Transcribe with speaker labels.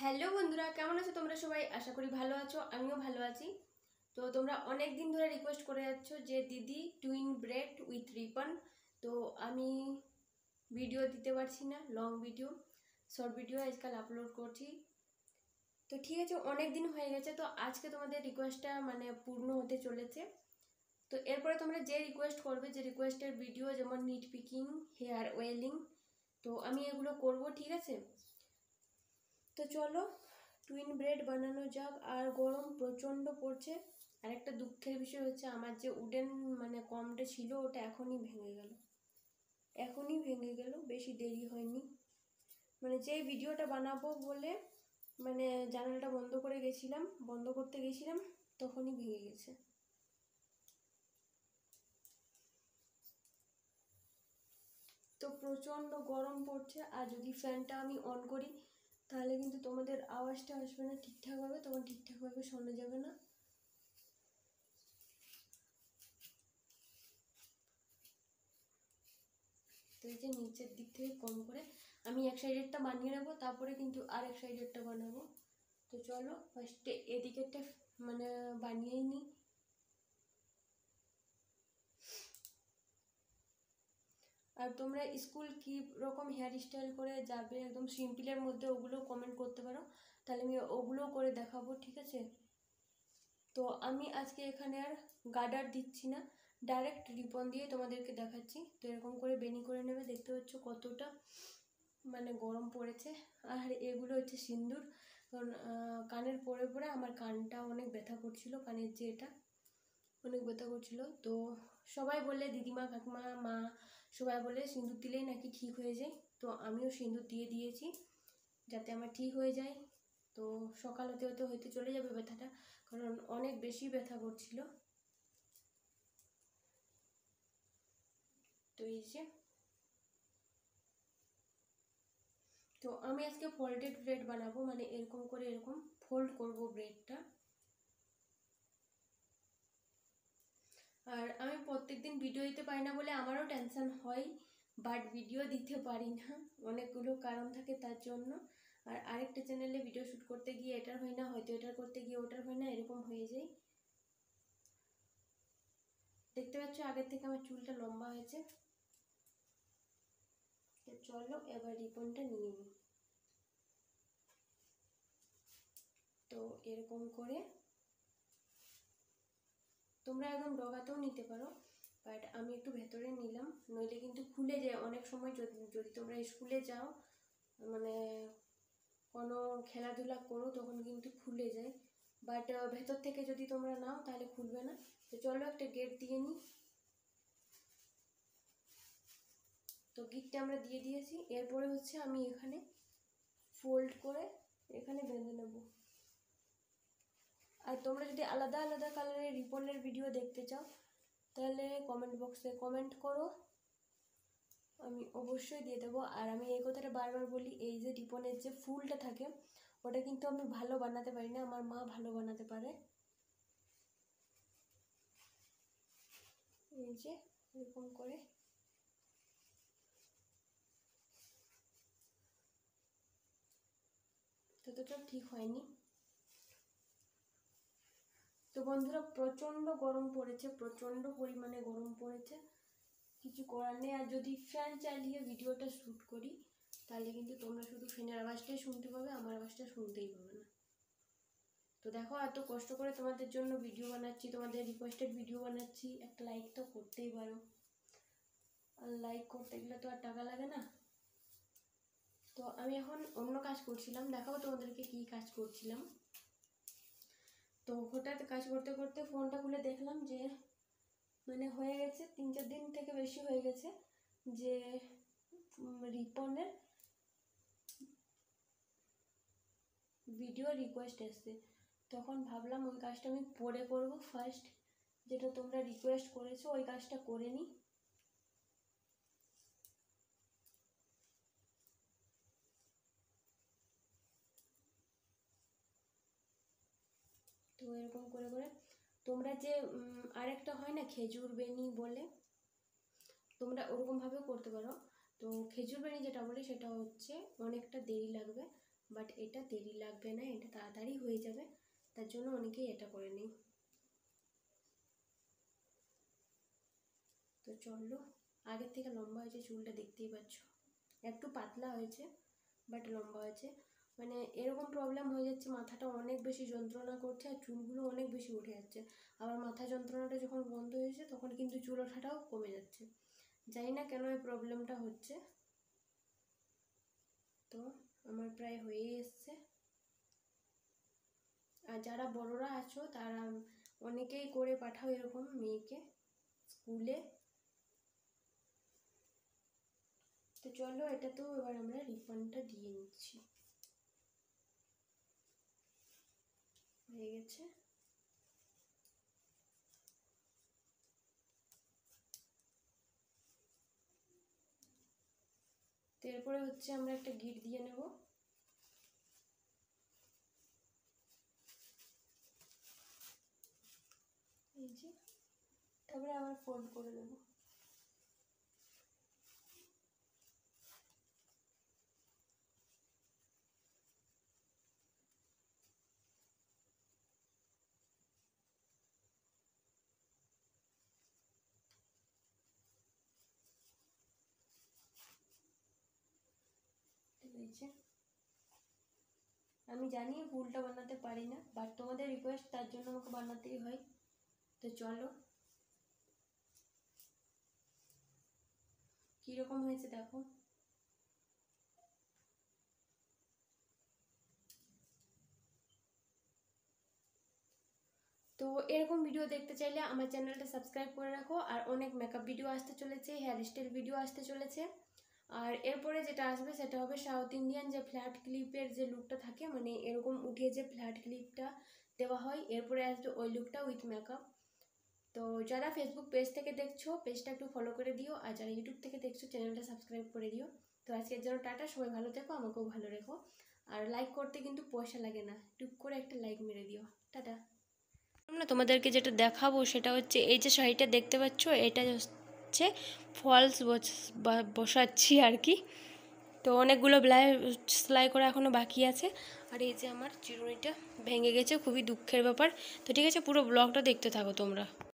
Speaker 1: Hello বন্ধুরা, কেমন আছো তোমরা সবাই? আশা করি ভালো আছো, আমিও ভালো আছি। তো তোমরা অনেক দিন ধরে রিকোয়েস্ট করে যাচ্ছ যে দিদি টুইন ব্রেড উইথ রিবন। তো আমি ভিডিও দিতে পারছি না, লং ভিডিও, শর্ট ভিডিও আজকাল আপলোড করছি। তো ঠিক আছে, অনেক দিন হয়ে গেছে, তো আজকে তোমাদের রিকোয়েস্টটা পূর্ণ হতে চলেছে। তো এরপরে তোমরা যে রিকোয়েস্ট করবে, যে রিকোয়েস্টের ভিডিও, যেমন নিট পিকিং, হেয়ার ওয়েলিং, তো আমি এগুলো করব, ঠিক আছে? তো চলো টুইন ব্রেড বানানো যাক। আর গরম প্রচণ্ড পড়ছে। আর একটা দুঃখের বিষয় হচ্ছে, আমার যে উডেন কমটা ছিল, ওটা এখনই ভেঙে গেল, বেশি দেরি হয়নি। যেই ভিডিওটা বানাবো বলে জানালাটা বন্ধ করতে গেছিলাম, তখনই ভেঙে গেছে। তো প্রচণ্ড গরম পড়ছে, আর যদি ফ্যানটা আমি অন করি তাহলে কিন্তু তোমাদের আওয়াজটা আসবে না ঠিকঠাকভাবে, তখন ঠিকঠাকভাবে শোনা যাবে না। তো এই যে নিচের দিক থেকে কম করে আমি এক সাইডেরটা বানিয়ে নেবো, তারপরে কিন্তু আর এক সাইডেরটা বানাবো। তো চলো ফার্স্টে এদিকেরটা বানিয়েই নিই। আর তোমরা স্কুল কী রকম হেয়ার স্টাইল করে যাবে, একদম সিম্পলের মধ্যে, ওগুলো কমেন্ট করতে পারো, তাহলে আমি ওগুলোও করে দেখাবো, ঠিক আছে? তো আমি আজকে এখানে আর গার্ডার দিচ্ছি না, ডাইরেক্ট রিবন দিয়ে তোমাদেরকে দেখাচ্ছি। তো এরকম করে বেনি করে নেবে, দেখতে পাচ্ছ কতটা গরম পড়েছে। আর এগুলো হচ্ছে সিঁদুর, কারণ কানের পরে পরে আমার কানটা অনেক ব্যথা করছিল, কানের যে এটা অনেক ব্যথা করছিল। তো সবাই বলে, দিদিমা, কাকিমা, মা সবাই বলে সিঁদুর দিলেই নাকি ঠিক হয়ে যায়। তো আমিও সিঁদুর দিয়ে দিয়েছি যাতে আমার ঠিক হয়ে যায়। তো সকাল হতে হতে হয়তো চলে যাবে ব্যথাটা, কারণ অনেক বেশি ব্যথা করছিল। তো এই যে, তো আমি আজকে ফোল্ডেড ব্রেড বানাবো, এরকম করে এরকম ফোল্ড করব ব্রেডটা। আর আমি প্রত্যেকদিন ভিডিও দিতে পারি না বলে আমারও টেনশন হয়, বাট ভিডিও দিতে পারি না, অনেকগুলো কারণ থাকে তার জন্য। আর আরেকটা চ্যানেলে ভিডিও শ্যুট করতে গিয়ে এটার হয় না, হয়তো এটার করতে গিয়ে ওটার হয় না, এরকম হয়ে যায়। দেখতে পাচ্ছ আগের থেকে আমার চুলটা লম্বা হয়েছে। তো চলো এবার রিবনটা নিয়ে নিই। তো এরকম করে তোমরা একদম ডগাতেও নিতে পারো, বাট আমি একটু ভেতরে নিলাম, নইলে কিন্তু খুলে যায় অনেক সময়। যদি তোমরা স্কুলে যাও, কোনো খেলাধুলা করো, তখন কিন্তু খুলে যায়, বাট ভেতর থেকে যদি তোমরা নাও তাহলে খুলবে না। তো চলো একটা গেট দিয়ে নিই। তো গিটটা আমরা দিয়ে দিয়েছি। এরপরে হচ্ছে আমি এখানে ফোল্ড করে এখানে বেঁধে নেব। আর তোমরা যদি আলাদা আলাদা কালারের রিবনের ভিডিও দেখতে চাও, তাহলে কমেন্ট বক্সে কমেন্ট করো, আমি অবশ্যই দিয়ে দেবো। আর আমি এই কথাটা বারবার বলি, এই যে রিবনের যে ফুলটা থাকে, ওটা কিন্তু আমি ভালো বানাতে পারি না, আমার মা ভালো বানাতে পারে। এই যে এরকম করে ততটা ঠিক হয়নি। তো বন্ধুরা, প্রচণ্ড গরম পড়েছে, প্রচণ্ড পরিমাণে গরম পড়েছে, কিছু করার নেই। আর যদি ফ্যান চালিয়ে ভিডিওটা শ্যুট করি, তাহলে কিন্তু তোমরা শুধু ফ্যানের আওয়াজটাই শুনতে পাবে, আমার আওয়াজটা শুনতেই পাবে না। তো দেখো, এত কষ্ট করে তোমাদের জন্য ভিডিও বানাচ্ছি, তোমাদের রিকোয়েস্টেড ভিডিও বানাচ্ছি, একটা লাইক তো করতেই পারো। আর লাইক করতে গেলে তো আর টাকা লাগে না। তো আমি এখন অন্য কাজ করছিলাম, দেখাবো তোমাদেরকে কি কাজ করছিলাম। তো হঠাৎ কাজ করতে করতে ফোনটা খুলে দেখলাম যে হয়ে গেছে 3-4 দিন থেকে বেশি হয়ে গেছে যে রিবনের ভিডিও রিকোয়েস্ট এসছে। তখন ভাবলাম ওই কাজটা আমি পরে করব, ফার্স্ট যেটা তোমরা রিকোয়েস্ট করেছো ওই কাজটা করে নিই। তো এরকম করে করে তোমরা যে আরেকটা হয় না খেজুর বেনি বলে, তোমরা ওরকমভাবেও করতে পারো। তো খেজুর বেনি যেটা বলে সেটা হচ্ছে অনেকটা দেরি লাগবে, বাট এটা দেরি লাগবে না, এটা তাড়াতাড়ি হয়ে যাবে, তার জন্য অনেকেই এটা করে নিই। তো চলো, আগের থেকে লম্বা হয়েছে চুলটা, দেখতেই পাচ্ছ, একটু পাতলা হয়েছে বাট লম্বা হয়েছে। মানে এরকম প্রবলেম হয়ে যাচ্ছে, মাথাটা অনেক বেশি যন্ত্রণা করছে আর চুলগুলো অনেক বেশি উঠে যাচ্ছে। আবার মাথা যন্ত্রণাটা যখন বন্ধ হয়েছে তখন কিন্তু চুল ওঠাটাও কমে যাচ্ছে। জানি না কেন এই প্রবলেমটা হচ্ছে। তো আমার প্রায় হয়েই এসছে। আর যারা বড়রা আছো তারা অনেকেই করে পাঠাও এরকম মেয়েকে স্কুলে। তো চলো, এটা তো এবার আমরা রিফান্ডটা দিয়ে নিচ্ছি। হয়ে গেছে। তো এরপরে হচ্ছে আমরা একটা গিট দিয়ে নেব। এই যে, তারপরে আবার ফোল্ড করে নেব। এই যে, আমি জানি ফুলটা বানাতে পারি না, বাট তোমাদের রিকোয়েস্ট, তার জন্য আমাকে বানাতেই হয়। তো চলো কীরকম হয়েছে দেখো। তো এরকম ভিডিও দেখতে চাইলে আমার চ্যানেলটা সাবস্ক্রাইব করে রাখো। আর অনেক মেকআপ ভিডিও আসতে চলেছে, হেয়ার স্টাইল ভিডিও আসতে চলেছে। আর এরপরে যেটা আসবে সেটা হবে সাউথ ইন্ডিয়ান যে ফ্ল্যাট ক্লিপের যে লুকটা থাকে, মানে এরকম উঠে যে ফ্ল্যাট ক্লিপটা দেওয়া হয়, এরপরে আসবে ওই লুকটা উইথ মেকআপ। তো যারা ফেসবুক পেজ থেকে দেখছো পেজটা একটু ফলো করে দিও, আর যারা ইউটিউব থেকে দেখছো চ্যানেলটা সাবস্ক্রাইব করে দিও। তো আজকের জন্য টাটা, সবাই ভালো থেকো, আমাকেও ভালো রেখো। আর লাইক করতে কিন্তু পয়সা লাগে না, টুক করে একটা লাইক মেরে দিও। টাটা। আমরা তোমাদেরকে যেটা দেখাবো সেটা হচ্ছে এই যে শাড়িটা দেখতে পাচ্ছ, এটা হচ্ছে ফলস বসাচ্ছি আর কি। তো অনেকগুলো সেলাই করা এখনও বাকি আছে। আর এই যে আমার চিরুনিটা ভেঙে গেছে, খুবই দুঃখের ব্যাপার। তো ঠিক আছে, পুরো ব্লগটা দেখতে থাকো তোমরা।